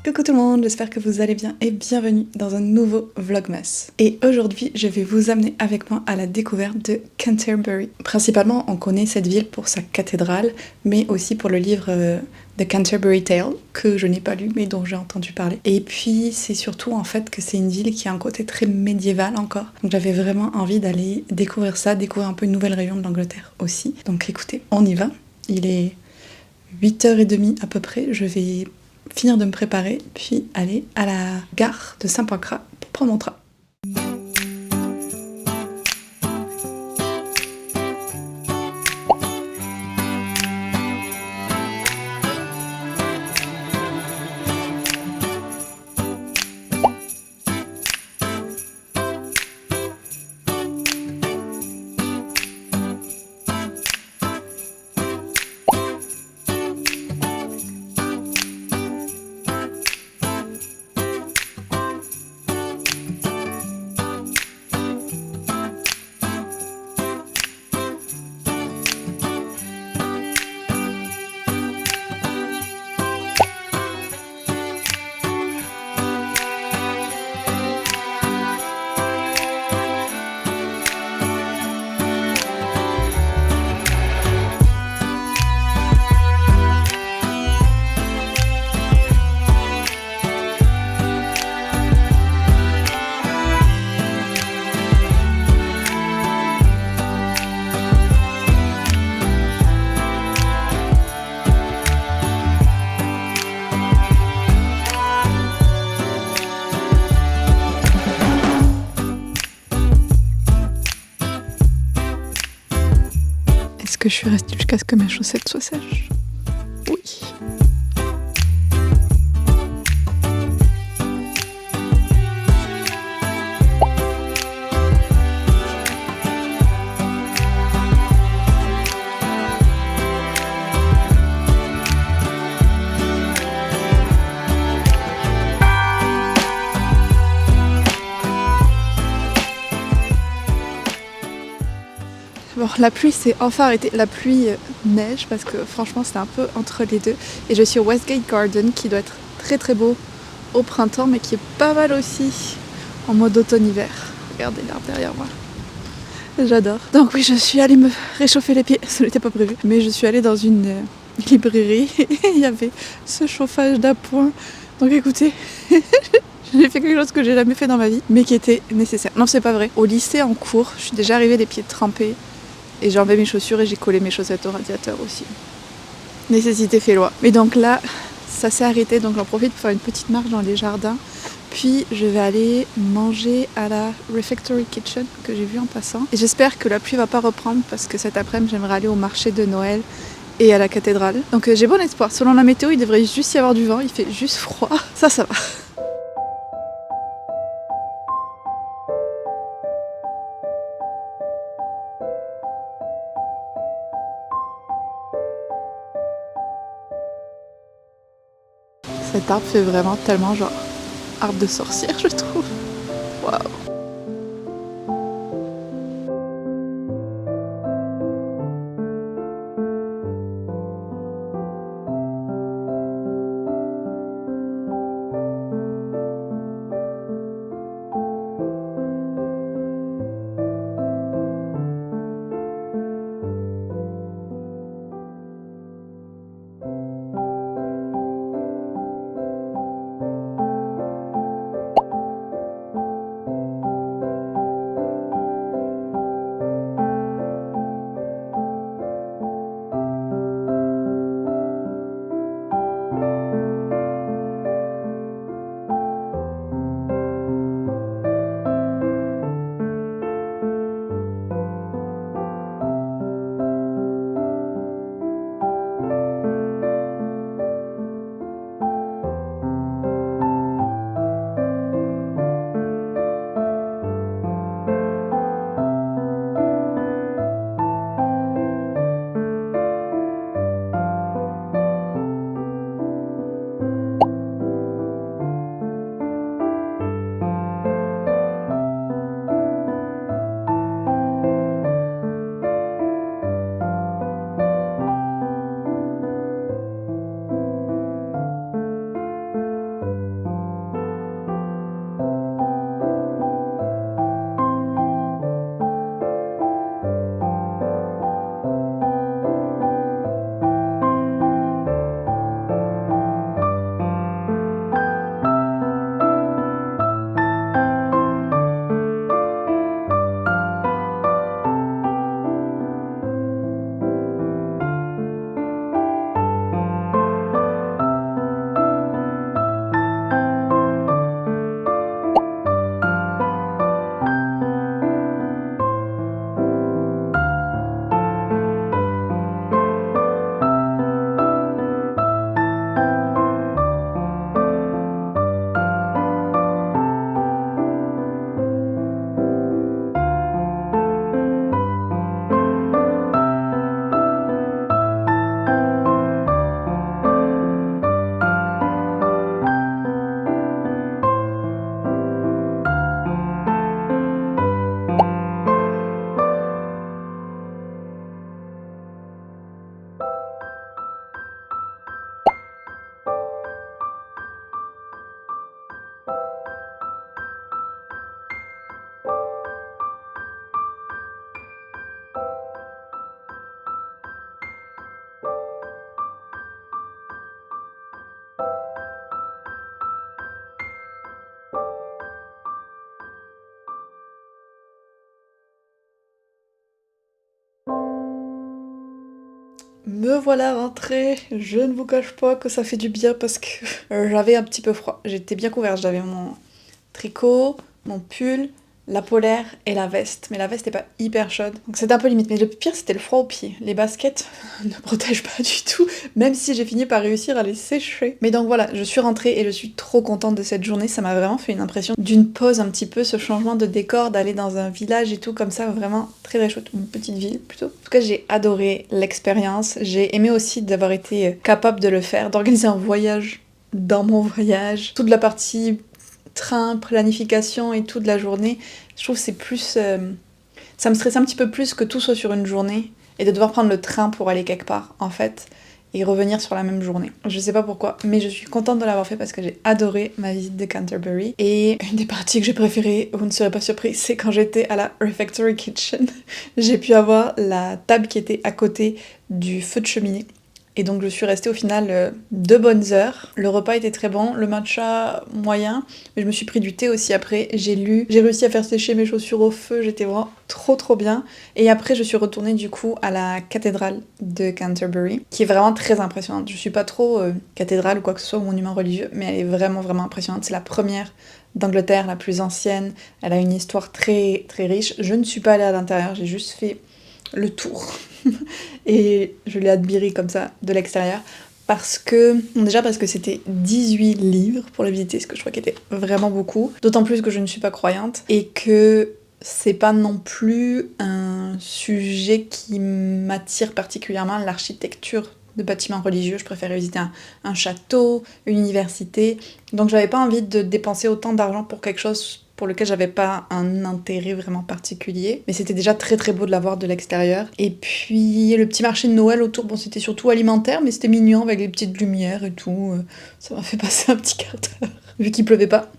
Coucou tout le monde, j'espère que vous allez bien et bienvenue dans un nouveau Vlogmas. Et aujourd'hui, je vais vous amener avec moi à la découverte de Canterbury. Principalement, on connaît cette ville pour sa cathédrale, mais aussi pour le livre The Canterbury Tale, que je n'ai pas lu, mais dont j'ai entendu parler. Et puis, c'est surtout en fait que c'est une ville qui a un côté très médiéval encore. Donc j'avais vraiment envie d'aller découvrir ça, découvrir un peu une nouvelle région de l'Angleterre aussi. Donc écoutez, on y va. Il est 8h30 à peu près, je vais finir de me préparer, puis aller à la gare de Saint-Pancras pour prendre mon train. Est-ce que je suis restée jusqu'à ce que mes chaussettes soient sèches? Oui. Bon, la pluie s'est enfin arrêtée, la pluie neige parce que franchement c'était un peu entre les deux. Et je suis au Westgate Garden qui doit être très très beau au printemps mais qui est pas mal aussi en mode automne-hiver. Regardez l'arbre derrière moi. J'adore. Donc oui, je suis allée me réchauffer les pieds, ça n'était pas prévu. Mais je suis allée dans une librairie et il y avait ce chauffage d'appoint. Donc écoutez, j'ai fait quelque chose que j'ai jamais fait dans ma vie mais qui était nécessaire. Non, c'est pas vrai. Au lycée en cours, je suis déjà arrivée les pieds trempés. Et j'ai enlevé mes chaussures et j'ai collé mes chaussettes au radiateur aussi. Nécessité fait loi. Mais donc là, ça s'est arrêté, donc j'en profite pour faire une petite marche dans les jardins. Puis je vais aller manger à la Refectory Kitchen que j'ai vu en passant. Et j'espère que la pluie va pas reprendre parce que cet après-midi j'aimerais aller au marché de Noël et à la cathédrale. Donc j'ai bon espoir. Selon la météo, il devrait juste y avoir du vent, il fait juste froid. Ça va. Cet arbre fait vraiment tellement genre arbre de sorcière, je trouve. Waouh. Me voilà rentrée, je ne vous cache pas que ça fait du bien parce que j'avais un petit peu froid. J'étais bien couverte, j'avais mon tricot, mon pull, la polaire et la veste. Mais la veste n'est pas hyper chaude, donc c'était un peu limite. Mais le pire, c'était le froid aux pieds. Les baskets ne protègent pas du tout, même si j'ai fini par réussir à les sécher. Mais donc voilà, je suis rentrée et je suis trop contente de cette journée. Ça m'a vraiment fait une impression d'une pause un petit peu, ce changement de décor, d'aller dans un village et tout comme ça, vraiment très très chouette. Une petite ville plutôt. En tout cas, j'ai adoré l'expérience. J'ai aimé aussi d'avoir été capable de le faire, d'organiser un voyage dans mon voyage. Toute la partie train, planification et tout de la journée, je trouve que c'est plus... ça me stresse un petit peu plus que tout soit sur une journée et de devoir prendre le train pour aller quelque part, en fait, et revenir sur la même journée. Je sais pas pourquoi, mais je suis contente de l'avoir fait parce que j'ai adoré ma visite de Canterbury. Et une des parties que j'ai préférées, vous ne serez pas surpris, c'est quand j'étais à la Refectory Kitchen. J'ai pu avoir la table qui était à côté du feu de cheminée. Et donc je suis restée au final 2 bonnes heures. Le repas était très bon, le matcha moyen, mais je me suis pris du thé aussi après. J'ai lu, j'ai réussi à faire sécher mes chaussures au feu, j'étais vraiment trop bien. Et après je suis retournée du coup à la cathédrale de Canterbury, qui est vraiment très impressionnante. Je suis pas trop cathédrale ou quoi que ce soit, ou monument religieux, mais elle est vraiment impressionnante. C'est la première d'Angleterre, la plus ancienne. Elle a une histoire très riche. Je ne suis pas allée à l'intérieur, j'ai juste fait le tour. Et je l'ai admiré comme ça de l'extérieur parce que c'était 18 livres pour la visiter, ce que je crois qu'il était vraiment beaucoup, d'autant plus que je ne suis pas croyante et que c'est pas non plus un sujet qui m'attire particulièrement, l'architecture de bâtiments religieux. Je préférais visiter un château, une université, donc j'avais pas envie de dépenser autant d'argent pour quelque chose pour lequel j'avais pas un intérêt vraiment particulier. Mais c'était déjà très beau de la voir de l'extérieur. Et puis le petit marché de Noël autour, bon c'était surtout alimentaire, mais c'était mignon avec les petites lumières et tout. Ça m'a fait passer un petit quart d'heure. Vu qu'il pleuvait pas.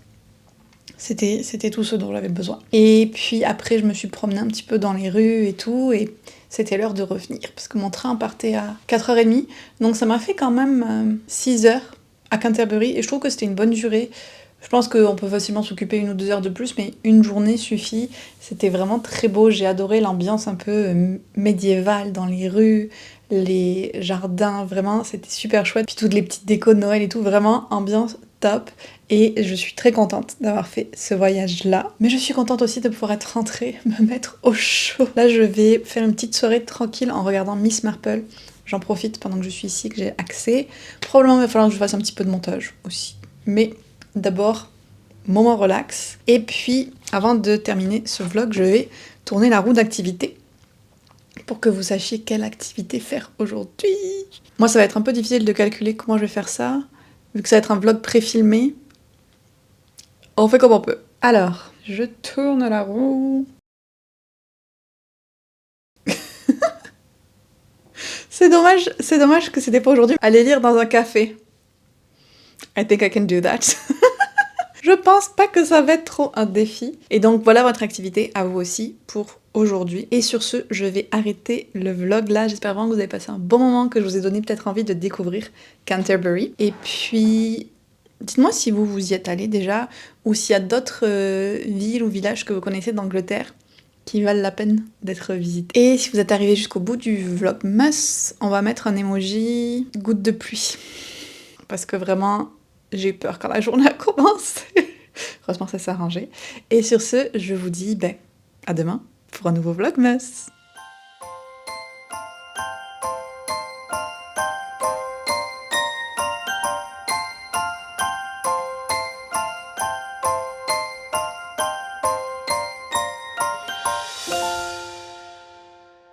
C'était tout ce dont j'avais besoin. Et puis après je me suis promenée un petit peu dans les rues et tout, et c'était l'heure de revenir, parce que mon train partait à 4h30, donc ça m'a fait quand même 6 heures à Canterbury, et je trouve que c'était une bonne durée. Je pense qu'on peut facilement s'occuper 1 ou 2 heures de plus, mais une journée suffit. C'était vraiment très beau, j'ai adoré l'ambiance un peu médiévale dans les rues, les jardins, vraiment c'était super chouette. Puis toutes les petites décos de Noël et tout, vraiment ambiance top. Et je suis très contente d'avoir fait ce voyage-là. Mais je suis contente aussi de pouvoir être rentrée, me mettre au chaud. Là, je vais faire une petite soirée tranquille en regardant Miss Marple. J'en profite pendant que je suis ici, que j'ai accès. Probablement, il va falloir que je fasse un petit peu de montage aussi. Mais d'abord, moment relax. Et puis, avant de terminer ce vlog, je vais tourner la roue d'activité pour que vous sachiez quelle activité faire aujourd'hui. Moi, ça va être un peu difficile de calculer comment je vais faire ça, vu que ça va être un vlog pré-filmé. On fait comme on peut. Alors, je tourne la roue. C'est dommage que c'était pas aujourd'hui. Aller lire dans un café. I think I can do that. Je pense pas que ça va être trop un défi. Et donc voilà votre activité à vous aussi pour aujourd'hui. Et sur ce, je vais arrêter le vlog là. J'espère vraiment que vous avez passé un bon moment, que je vous ai donné peut-être envie de découvrir Canterbury. Et puis, dites-moi si vous y êtes allé déjà, ou s'il y a d'autres villes ou villages que vous connaissez d'Angleterre qui valent la peine d'être visités. Et si vous êtes arrivé jusqu'au bout du vlogmas, on va mettre un emoji goutte de pluie. Parce que vraiment, j'ai eu peur quand la journée a commencé. Heureusement, ça s'est arrangé. Et sur ce, je vous dis à demain pour un nouveau vlogmas.